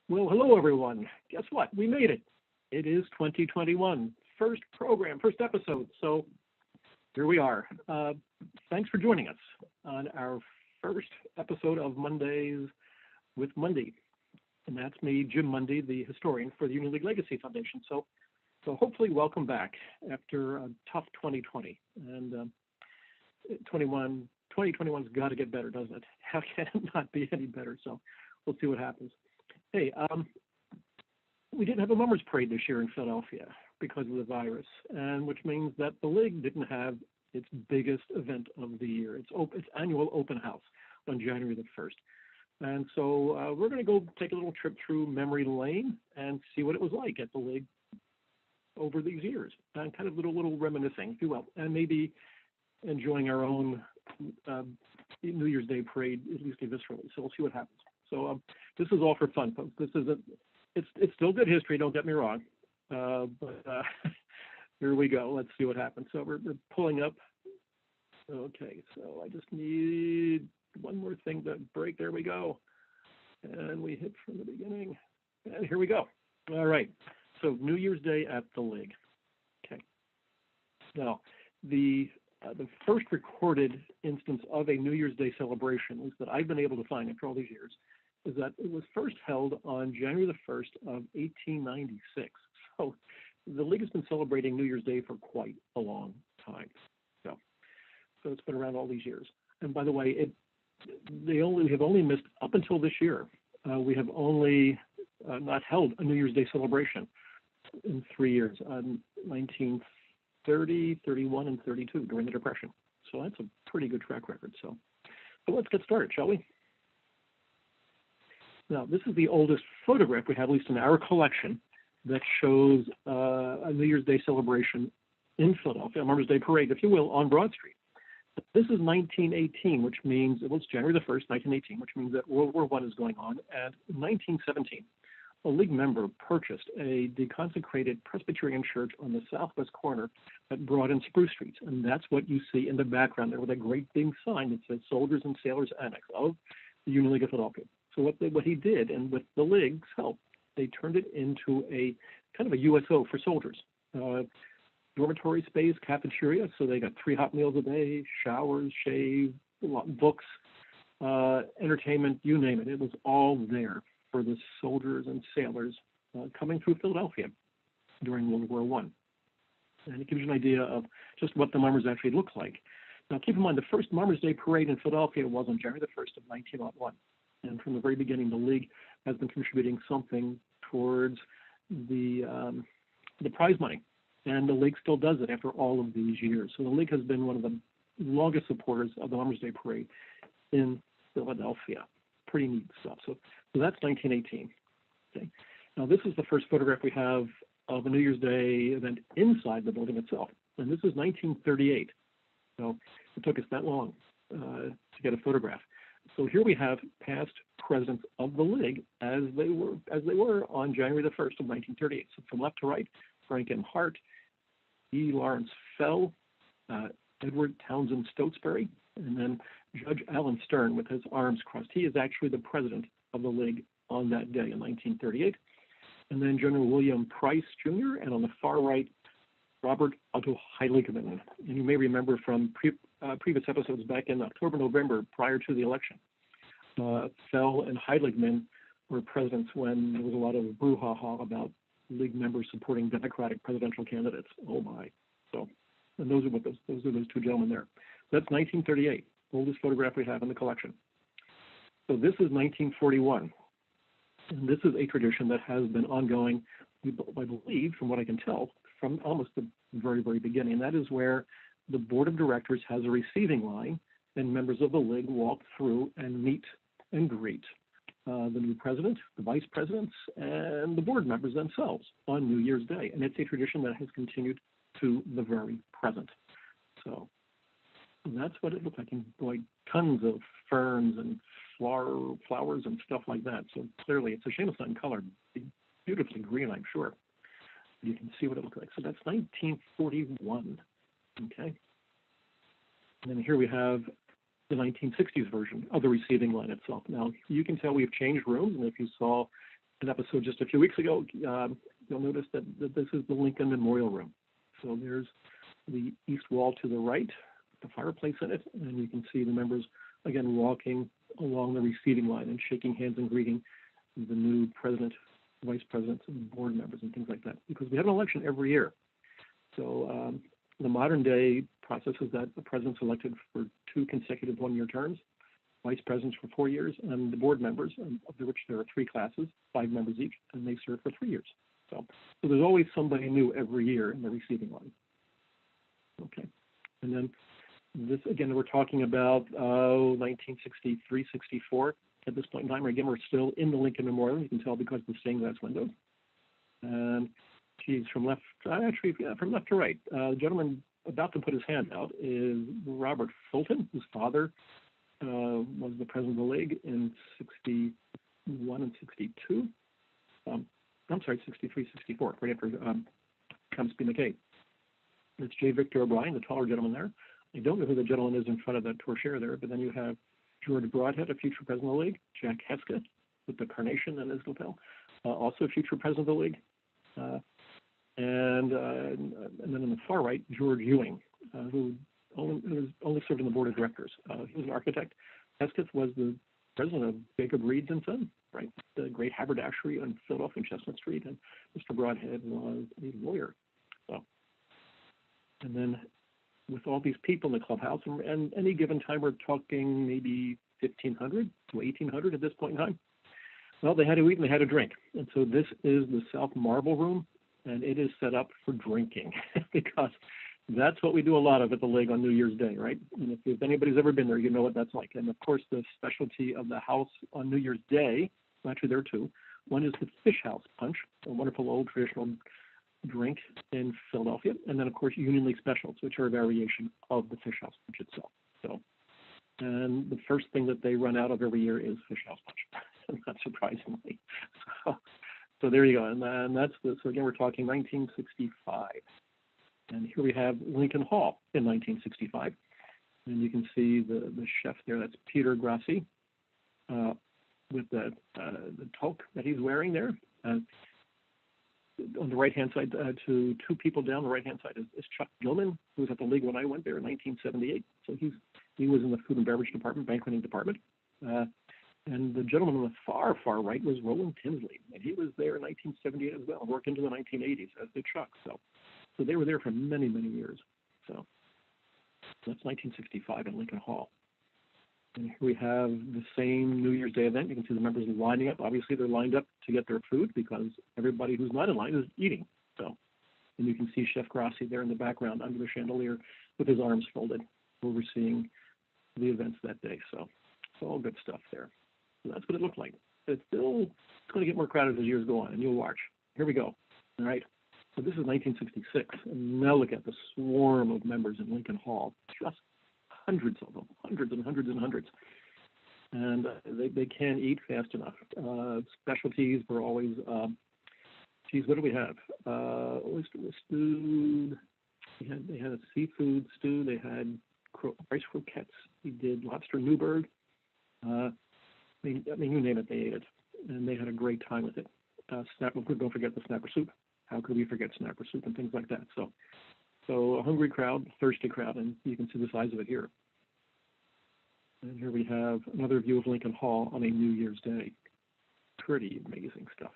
Well, hello everyone. Guess what? We made it. It is 2021. First program, first episode. So here we are. Thanks for joining us on our first episode of Mondays with Mundy. And that's me, Jim Mundy, the historian for the Union League Legacy Foundation. So hopefully welcome back after a tough 2020. And 2021's got to get better, doesn't it? How can it not be any better? So we'll see what happens. Hey, we didn't have a mummers parade this year in Philadelphia because of the virus, and which means that the league didn't have its biggest event of the year, its annual open house on January the 1st. And so we're going to go take a little trip through memory lane and see what it was like at the league over these years, and kind of little reminiscing, if you will, and maybe enjoying our own New Year's Day parade, at least viscerally. So we'll see what happens. So this is all for fun, folks. It's still good history, don't get me wrong. But here we go. Let's see what happens. So we're pulling up. Okay, so I just need one more thing to break. There we go. And we hit from the beginning. And here we go. All right. So New Year's Day at the league. Okay. Now, the first recorded instance of a New Year's Day celebration, at least that I've been able to find after all these years, is that it was first held on January the 1st of 1896. So the league has been celebrating New Year's Day for quite a long time. So it's been around all these years. And by the way, we have only missed up until this year. We have only not held a New Year's Day celebration in 3 years, 1930, 31, and 32 during the Depression. So that's a pretty good track record. So let's get started, shall we? Now, this is the oldest photograph we have, at least in our collection, that shows a New Year's Day celebration in Philadelphia, a Mummers Day parade, if you will, on Broad Street. This is 1918, which means it was January the 1st, 1918, which means that World War I is going on. And in 1917, a league member purchased a deconsecrated Presbyterian church on the southwest corner at Broad and Spruce Streets. And that's what you see in the background there with a great big sign that says Soldiers and Sailors Annex of the Union League of Philadelphia. So what he did, and with the league's help, they turned it into a kind of a USO for soldiers. Dormitory space, cafeteria, so they got 3 hot meals a day, showers, shave, books, entertainment, you name it. It was all there for the soldiers and sailors coming through Philadelphia during World War I. And it gives you an idea of just what the mummers actually look like. Now, keep in mind, the first Mummers Day parade in Philadelphia was on January the 1st of 1901. And from the very beginning, the league has been contributing something towards the prize money. And the league still does it after all of these years. So the league has been one of the longest supporters of the Mummers Day parade in Philadelphia. Pretty neat stuff. So that's 1918. Okay. Now, this is the first photograph we have of a New Year's Day event inside the building itself. And this is 1938. So it took us that long to get a photograph. So here we have past presidents of the league as they were on January the 1st of 1938. So from left to right, Frank M. Hart, E. Lawrence Fell, Edward Townsend Stotesbury, and then Judge Alan Stern with his arms crossed. He is actually the president of the league on that day in 1938. And then General William Price Jr., and on the far right, Robert Otto Heiligman. And you may remember from previous episodes back in October, November, prior to the election, Fell and Heiligman were presidents when there was a lot of brouhaha about league members supporting Democratic presidential candidates. Oh my! So, and those are those 2 gentlemen there. That's 1938, oldest photograph we have in the collection. So this is 1941, and this is a tradition that has been ongoing, I believe, from what I can tell, from almost the very, very beginning. And that is where the board of directors has a receiving line, and members of the league walk through and meet and greet the new president, the vice presidents, and the board members themselves on New Year's Day. And it's a tradition that has continued to the very present. So that's what it looks like. And boy, tons of ferns and flowers and stuff like that. So clearly, it's a shame it's not in color. Beautifully green, I'm sure. You can see what it looks like. So that's 1941. Okay. And then here we have the 1960s version of the receiving line itself. Now, you can tell we've changed rooms, and if you saw an episode just a few weeks ago, you'll notice that this is the Lincoln Memorial Room. So there's the east wall to the right, the fireplace in it, and you can see the members, again, walking along the receiving line and shaking hands and greeting the new president, vice presidents, and board members and things like that, because we have an election every year. So the modern day process is that the president's elected for 2 consecutive one-year terms, vice presidents for 4 years, and the board members, of which there are 3 classes, 5 members each, and they serve for 3 years. So there's always somebody new every year in the receiving line. Okay, and then this, again, we're talking about 1963, 64 at this point in time. Again, we're still in the Lincoln Memorial. You can tell because of the stained glass windows. And geez, from left to right, the gentleman about to put his hand out is Robert Fulton, whose father was the president of the league in 61 and 62. I'm sorry, 63, 64, right after Thomas B. McKay. It's J. Victor O'Brien, the taller gentleman there. I don't know who the gentleman is in front of that torchère there, but then you have George Broadhead, a future president of the league, Jack Hesketh with the carnation and his lapel, also a future president of the league. And then on the far right, George Ewing, who only served on the board of directors. He was an architect. Hesketh was the president of Jacob Reed and Son, right? The great haberdashery on Philadelphia and Chestnut Street, and Mr. Broadhead was a lawyer. So, and then with all these people in the clubhouse, and any given time we're talking maybe 1,500 to 1,800 at this point in time. Well, they had to eat and they had to drink. And so this is the South Marble Room, and it is set up for drinking because that's what we do a lot of at the league on New Year's Day, right? And if anybody's ever been there, you know what that's like. And of course, the specialty of the house on New Year's Day, well, actually there are 2. One is the Fish House Punch, a wonderful old traditional drink in Philadelphia, and then of course Union League Specials, which are a variation of the Fish House Punch itself. So, and the first thing that they run out of every year is Fish House Punch, not surprisingly. So there you go, and that's the. So again, we're talking 1965, and here we have Lincoln Hall in 1965, and you can see the chef there. That's Peter Grassi, with the toque that he's wearing there. On the right-hand side, to 2 people down the right-hand side is Chuck Gilman, who was at the league when I went there in 1978. So he was in the food and beverage department, banqueting department. And the gentleman on the far, far right was Roland Tinsley, and he was there in 1978 as well, worked into the 1980s, as did Chuck. So they were there for many, many years. So that's 1965 at Lincoln Hall. And here we have the same New Year's Day event. You can see the members lining up. Obviously, they're lined up to get their food because everybody who's not in line is eating. So, and you can see Chef Grassi there in the background under the chandelier with his arms folded, overseeing the events that day. So it's all good stuff there. So that's what it looked like. It's going to get more crowded as years go on, and you'll watch. Here we go. All right. So this is 1966. And now look at the swarm of members in Lincoln Hall. Just hundreds of them, hundreds and hundreds and hundreds. And they can't eat fast enough. Specialties were always, what do we have? Oyster stew. They had a seafood stew. They had rice croquettes. We did lobster Newburgh. I mean, you name it, they ate it. And they had a great time with it. Don't forget the snapper soup. How could we forget snapper soup and things like that? So a hungry crowd, thirsty crowd, and you can see the size of it here. And here we have another view of Lincoln Hall on a New Year's Day. Pretty amazing stuff.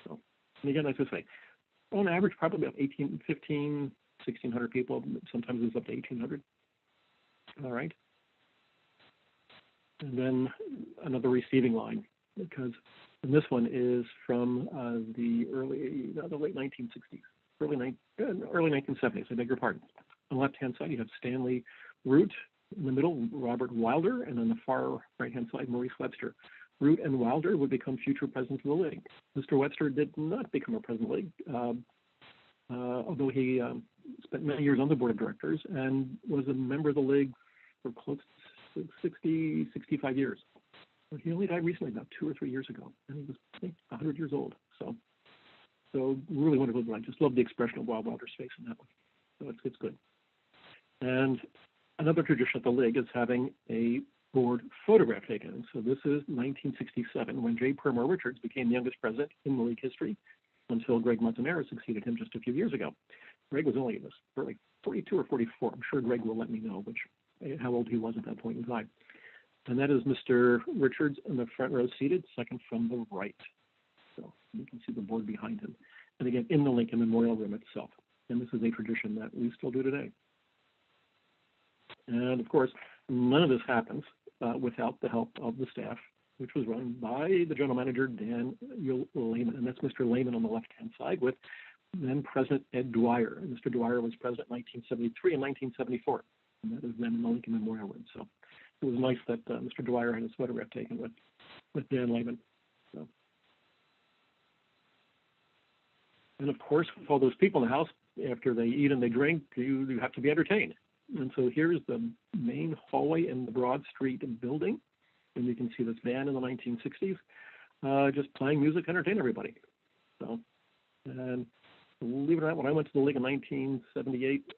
So, and again, as I say, on average, probably about 1,600 people. Sometimes it's up to 1,800. All right. And then another receiving line, because and this one is from the late 1960s. Early 1970s, I beg your pardon. On the left-hand side, you have Stanley Root. In the middle, Robert Wilder. And on the far right-hand side, Maurice Webster. Root and Wilder would become future presidents of the league. Mr. Webster did not become a president of the league, although he spent many years on the board of directors and was a member of the league for close to 65 years. But he only died recently, about 2 or 3 years ago. And he was, I think, 100 years old. So really wonderful. I just love the expression of Wilder's face in that one. So it's good. And another tradition of the league is having a board photograph taken. So this is 1967, when J. Permar Richards became the youngest president in the league history, until Greg Montanaro succeeded him just a few years ago. Greg was only in this early 42 or 44. I'm sure Greg will let me know how old he was at that point in time. And that is Mr. Richards in the front row seated, second from the right. So you can see the board behind him. And again, in the Lincoln Memorial Room itself. And this is a tradition that we still do today. And of course, none of this happens without the help of the staff, which was run by the general manager, Dan Lehman. And that's Mr. Lehman on the left-hand side with then President Ed Dwyer. And Mr. Dwyer was president in 1973 and 1974. And that is then in the Lincoln Memorial Room. So it was nice that Mr. Dwyer had his photograph taken with Dan Lehman. So. And of course, with all those people in the house, after they eat and they drink, you have to be entertained. And so here's the main hallway in the Broad Street building. And you can see this band in the 1960s just playing music to entertain everybody. So, and believe it or not, when I went to the league in 1978,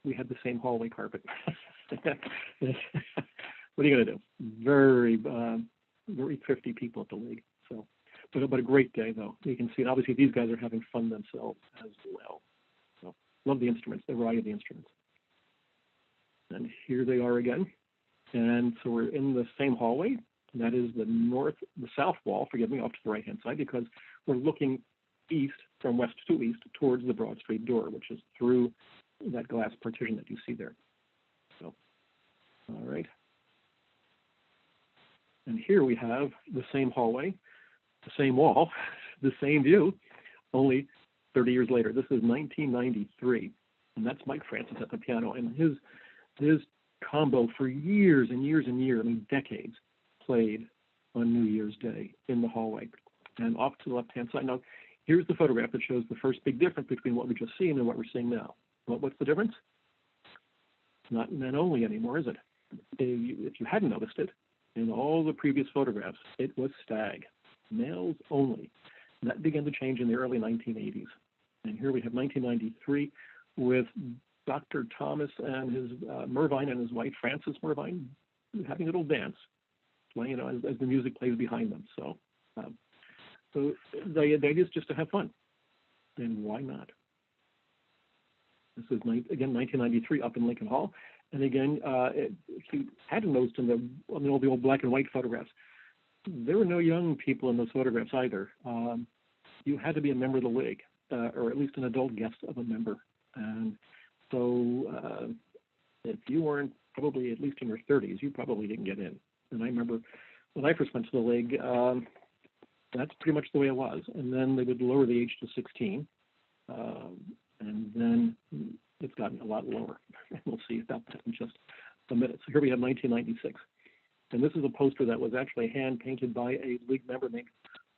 we had the same hallway carpet. What are you going to do? Very, very thrifty people at the league. So, but a great day, though. You can see, and obviously these guys are having fun themselves as well. So, love the instruments, the variety of the instruments. And here they are again. And so we're in the same hallway. And that is the south wall, forgive me, off to the right-hand side, because we're looking east, from west to east, towards the Broad Street door, which is through that glass partition that you see there. So, all right. And here we have the same hallway, the same wall, the same view, only 30 years later. This is 1993, and that's Mike Francis at the piano, and his combo for years and years and years, I mean decades, played on New Year's Day in the hallway. And off to the left-hand side. Now, here's the photograph that shows the first big difference between what we just seen and what we're seeing now. What's the difference? It's not men only anymore, is it? If you hadn't noticed it, in all the previous photographs, it was stag, males only. And that began to change in the early 1980s. And here we have 1993 with Dr. Thomas and his Mervine and his wife, Frances Mervine, having a little dance, playing, as the music plays behind them. So the idea is just to have fun. And why not? This is, again, 1993 up in Lincoln Hall. And again, if you hadn't noticed in all the old black and white photographs, there were no young people in those photographs either. You had to be a member of the league, or at least an adult guest of a member. And so if you weren't probably at least in your 30s, you probably didn't get in. And I remember when I first went to the league, that's pretty much the way it was. And then they would lower the age to 16. And then it's gotten a lot lower. We'll see about that in just a minute. So here we have 1996. And this is a poster that was actually hand-painted by a league member named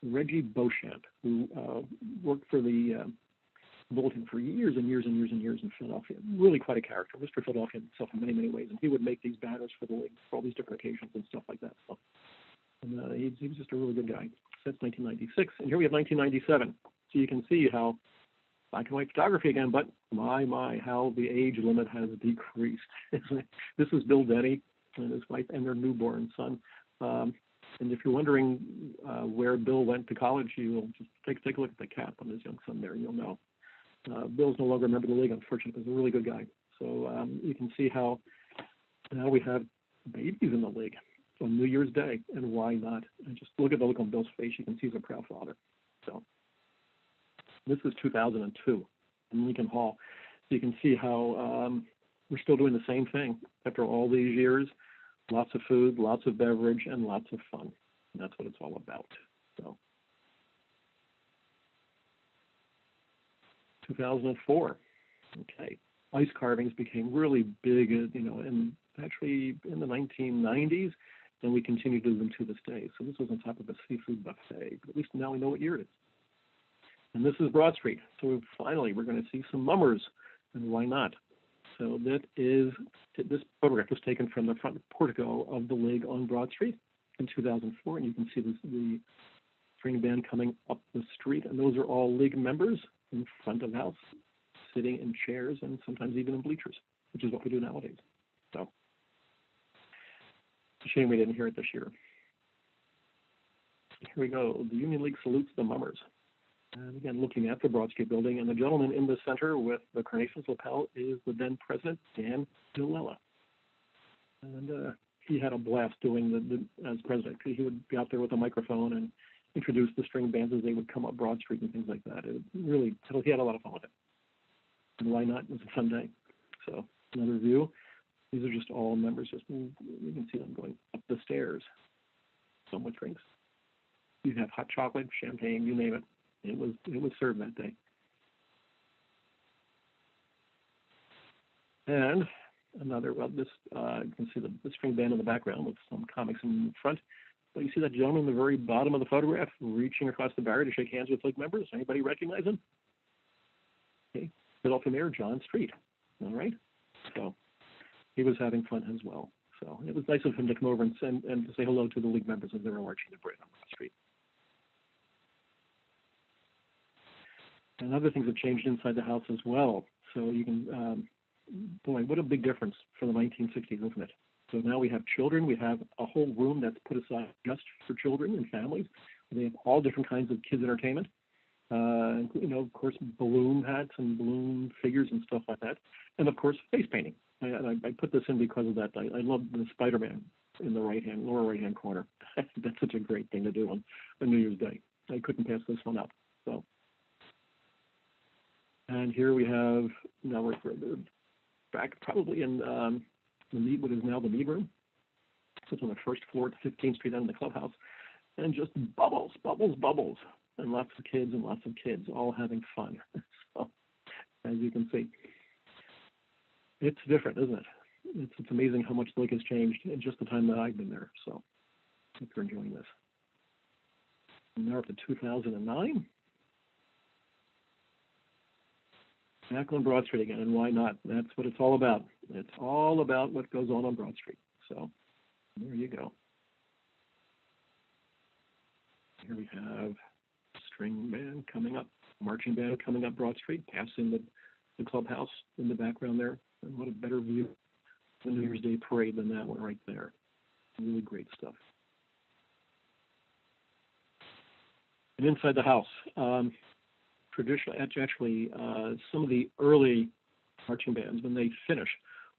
Reggie Beauchamp, who worked for the Bulletin for years and years and years and years in Philadelphia. Really quite a character, Mr. Philadelphia himself in many, many ways. And he would make these banners for the league for all these different occasions and stuff like that. So, and he was just a really good guy. So that's 1996. And here we have 1997. So you can see how black and white photography again, but my, how the age limit has decreased. This is Bill Denny and his wife and their newborn son. And if you're wondering where Bill went to college, you'll just take a look at the cap on his young son there, and you'll know. Bill's no longer a member of the league, unfortunately. He's a really good guy. So you can see how now we have babies in the league on New Year's Day, and why not? And just look at the look on Bill's face. You can see he's a proud father. So this is 2002 in Lincoln Hall. So you can see how we're still doing the same thing after all these years. Lots of food, lots of beverage, and lots of fun. And that's what it's all about. So 2004. Okay. Ice carvings became really big, and actually in the 1990s, and we continue to do them to this day. So this was on top of a seafood buffet, but at least now we know what year it is. And this is Broad Street. So finally, we're going to see some mummers, and why not? So this photograph was taken from the front portico of the league on Broad Street in 2004, and you can see the string band coming up the street, and those are all league members in front of the house, sitting in chairs and sometimes even in bleachers, which is what we do nowadays. So Shame we didn't hear it this year. Here we go. The Union League salutes the mummers. And again, looking at the Broad Street building, and the gentleman in the center with the carnations lapel is the then president, Dan Gillella. And he had a blast doing as president. He would be out there with a microphone and introduce the string bands as they would come up Broad Street and things like that. It really, he had a lot of fun with it. And why not? It was a fun day. So another view. These are just all members. You can see them going up the stairs. Some with drinks. You have hot chocolate, champagne, you name it. It was served that day. And another, you can see the string band in the background with some comics in front. But you see that gentleman in the very bottom of the photograph reaching across the barrier to shake hands with League members. Anybody recognize him? Okay. Philadelphia Mayor John Street. All right. So he was having fun as well. So it was nice of him to come over and to say hello to the League members as they were marching the parade on Broad Street. And other things have changed inside the house as well. So you can, boy, what a big difference for the 1960s, isn't it? So now we have children. We have a whole room that's put aside just for children and families. They have all different kinds of kids' entertainment. Of course, balloon hats and balloon figures and stuff like that. And, of course, face painting. I put this in because of that. I love the Spider-Man in the lower right-hand corner. That's such a great thing to do on New Year's Day. I couldn't pass this one up. So. And here we have, now we're back probably in what is now the mead room. So it's on the first floor at 15th Street end of the clubhouse. And just bubbles, bubbles, bubbles. And lots of kids all having fun. So, as you can see, it's different, isn't it? It's amazing how much the lake has changed in just the time that I've been there. So I hope you're enjoying this. And now up to 2009. Back on Broad Street again, and why not? That's what it's all about. It's all about what goes on Broad Street. So there you go. Here we have string band coming up, marching band coming up Broad Street, passing the clubhouse in the background there. And what a better view of the New Year's Day parade than that one right there. Really great stuff. And inside the house, traditionally, some of the early marching bands, when they finish,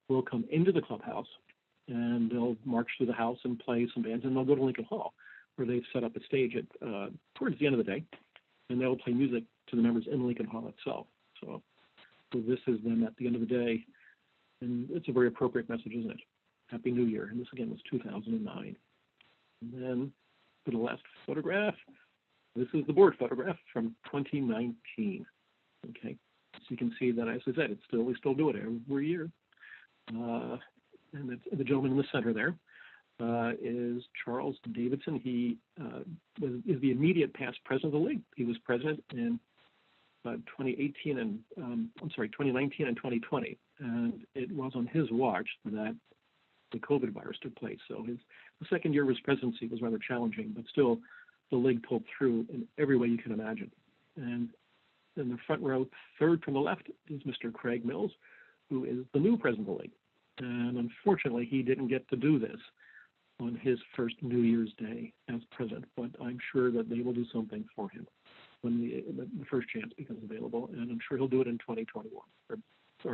will come into the clubhouse and they'll march through the house and play some bands, and they'll go to Lincoln Hall, where they've set up a stage towards the end of the day, and they'll play music to the members in Lincoln Hall itself. So this is them at the end of the day, and it's a very appropriate message, isn't it? Happy New Year. And this again was 2009. And then for the last photograph, this is the board photograph from 2019. Okay, so you can see that, as I said, we still do it every year. And the gentleman in the center there is Charles Davidson. He is the immediate past president of the league. He was president in 2019 and 2020, and it was on his watch that the COVID virus took place. So the second year of his presidency was rather challenging, but still the league pulled through in every way you can imagine. And in the front row, third from the left, is Mr. Craig Mills, who is the new president of the league. And unfortunately, he didn't get to do this on his first New Year's Day as president, but I'm sure that they will do something for him when the first chance becomes available, and I'm sure he'll do it in 2021 or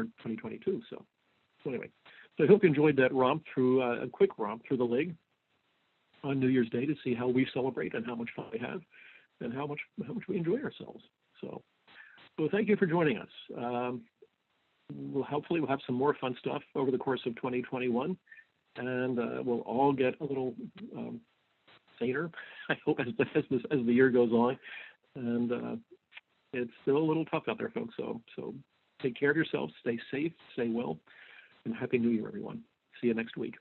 2022. So anyway, so I hope you enjoyed that romp through a quick romp through the league on New Year's Day to see how we celebrate and how much fun we have and how much we enjoy ourselves. So thank you for joining us. Hopefully we'll have some more fun stuff over the course of 2021, and we'll all get a little saner, I hope, as the year goes on. And it's still a little tough out there, folks. So take care of yourselves, stay safe, stay well, and Happy New Year, everyone. See you next week.